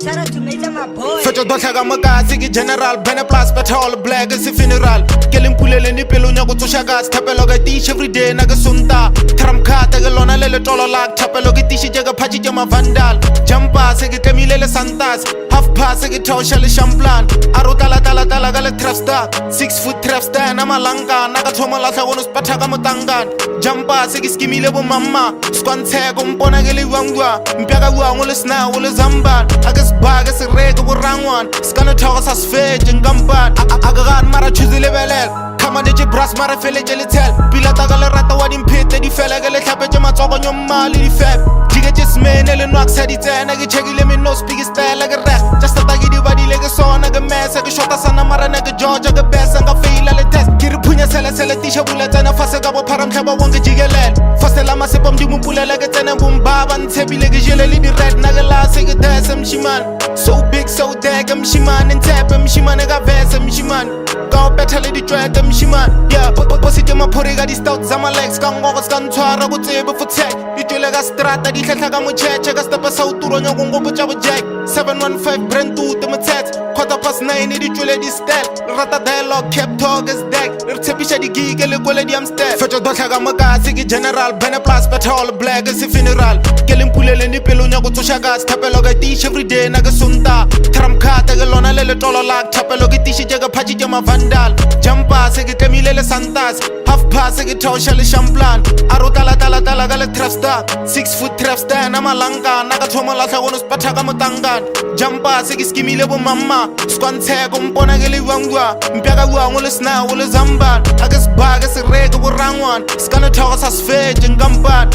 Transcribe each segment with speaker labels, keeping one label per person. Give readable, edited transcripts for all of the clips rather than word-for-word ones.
Speaker 1: Shout out to Major, my boy.
Speaker 2: Fetch your daughter, I'm a guy, Ziggy General, Beneplus, better all black as a funeral. Killing Pulele, Nipelo, Nago to Shagas, Tapeloga dish every day, Nagasunta. Tramka, Tagalona, Letola, Tapeloga dish, Jaga Pachijama Vandal. Jumpa, Segi Camille Santas, half pass, Segi Toshali Shamplan, Arotala Tala Gala Trapstar, 6 foot Trapstar, Namalanga, Nagatoma Lasagonus Patagamutangan. Jumpa, Segi Skimilebo Mama, Squante, Gomponageli Wangua, Mpiaga Wangulesna, Ulazamba, Agus Bagas, Reg, Rangwan, Scana Towers as Fage and Gamban, Agaran Mara Chuzilebele. Come on, did you brass Mara Fele tell? Pilatagala Rata Wadim Pit, the Felagale Tapajama on your Mali Fab. Jiga just man, Ellen Knox had it, and I get check let me know speak style like a rat. Just a taggy body like a song, like a mess, like a shot as an Amara, like a George, like a best, and a fail at a test. Kiripunya Sella Tisha Bullet and a Fasagabo Param Kaba Wanga Jigalan. Fastelama Sepam Jumupula like a tenant Bab and Tebi like a jelly red Nagala, say a dasam Shiman. So big, so daggum Shiman, and tap him Shiman, I got Vesam Shiman. Go better lady drag them Shiman. Yeah, but Positama Poriga, these stout Zamalex, Gangovas, Gantuara, would say before tech. You like a strata, the Katagamu check, check us the Pasau to run your Wongo Jack. 715 Brent 2 to my tet. Quarter past 9, it you lady step. Rata dialogue kept talk as deck. Tepisha the gig, a quality am step. Fetch your daughter, I'm a guy, Ziggy General, Beneplus, better all black as a funeral. Killing Pulele, Nipelo, go to Shagas, Tapeloga dish every day, Nagasunta. Tramka, Tagalona, Letola, Tapeloga dish, Jaga Pachijama Vandal. Jumpa, Segi Camille Santas, half pass, Segi Toshali Shamplan, Arotala Gala Trapstar, 6 foot Trapstar, Namalanga, Nagatoma Lasagonus Patagamutangan. Jumpa, Segi Skimilebo Mama, Squante, Gomponageli Wangua, Mpiaga Wangulesna, Ulazamba, Agus Bagas, Reg, Rangwan, Scana Towers as Fage and Gamban.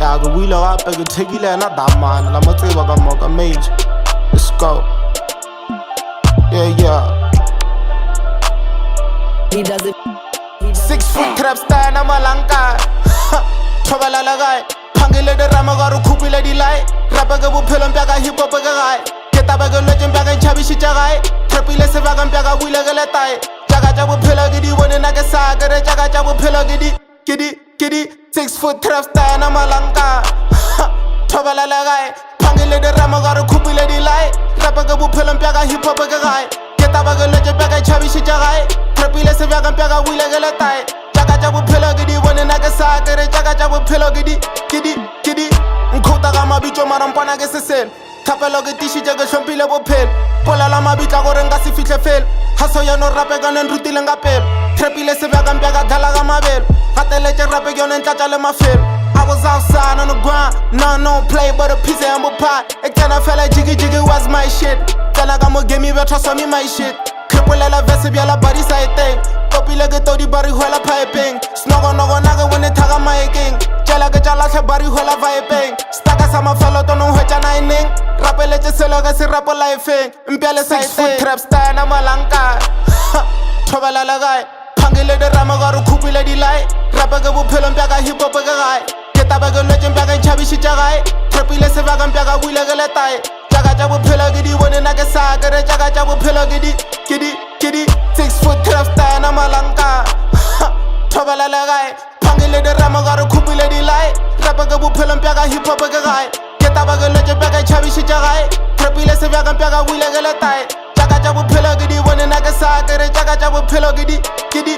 Speaker 2: Yeah, the wheel up, I could take it and not that man. I'm a table, I'm a mage. Let's go. Yeah.
Speaker 1: He does it.
Speaker 2: 6 foot Trapstar, Namalanga. Travala Lagai. Pangile the Ramagaru Kupi Lady Light. Rapagabu Pelum Baga Hip Hop Bagai. Ketabaga Legend Baga Chabishi Jagai. Trapile Sevagan Baga Willagaletai. Jagajabu Pelagidi, one in Nagasaga, Jagajabu Pelagidi. Kitty, 6 foot Trapstar, Namalanga. Travala Lagai. Pangile the Ramagaru Kupi Lady Light. Rapagabu Pelum Baga Hip Hop Bagai. Ketabaga Legend Baga Chabishi Jagai. Trapile Sevagan Baga Willagaletai. Jagajabu Pelagidi, one in Nagasaga, Jagajabu Pelagidi. Kitty, Nkotagama Bicho Marampana Gessel. Tapeloga Tishi Jaga Shampila Bopel. Pola Lama Bita Gorengasi Ficha Fel. Hasoya no Rapegan and Rutilanga Pel. Trapile Sevagan Baga Dalagama Bell. Hateleche Rapegon and Tachalema Fel. I was outside on the ground, no play but a piece of humble pie. It kinda felt like Jiggy was my shit. Talagamo gave me better on me my shit. Cripple la vesibia la body side thing. Copy like a toddy body huela piping. Snogo naga when they tag on my king. Jalaga jalacha body huela viping. Staka sama fellow don't know which I ning. Rapeleche seloga si rapo life. Mpiale 6 foot Trapstar Namalanga. Travala Lagai. Pangile the Ramagaru Kupi Lady Light. Rapagabu Pelum Baga Hip Hop Bagai. Ketabaga Legend Baga Chabishi Jagai. Trapile Sevagan Baga Willagaletai. Jagajabu Pelagidi, one in Nagasaga, Jagajabu Pelagidi. Kitty, 6 foot Trapstar Namalanga. Travala Lagai. Pangile the Ramagaru Kupi Lady Light. Rapagabu Pelum Baga Hip Hop Bagai. Ketabaga Legend Baga Chabishi Jagai. Trapile Sevagan Baga Willagaletai. Jagajabu Pelagidi, one in Nagasaga, Jagajabu Pelagidi. Kitty.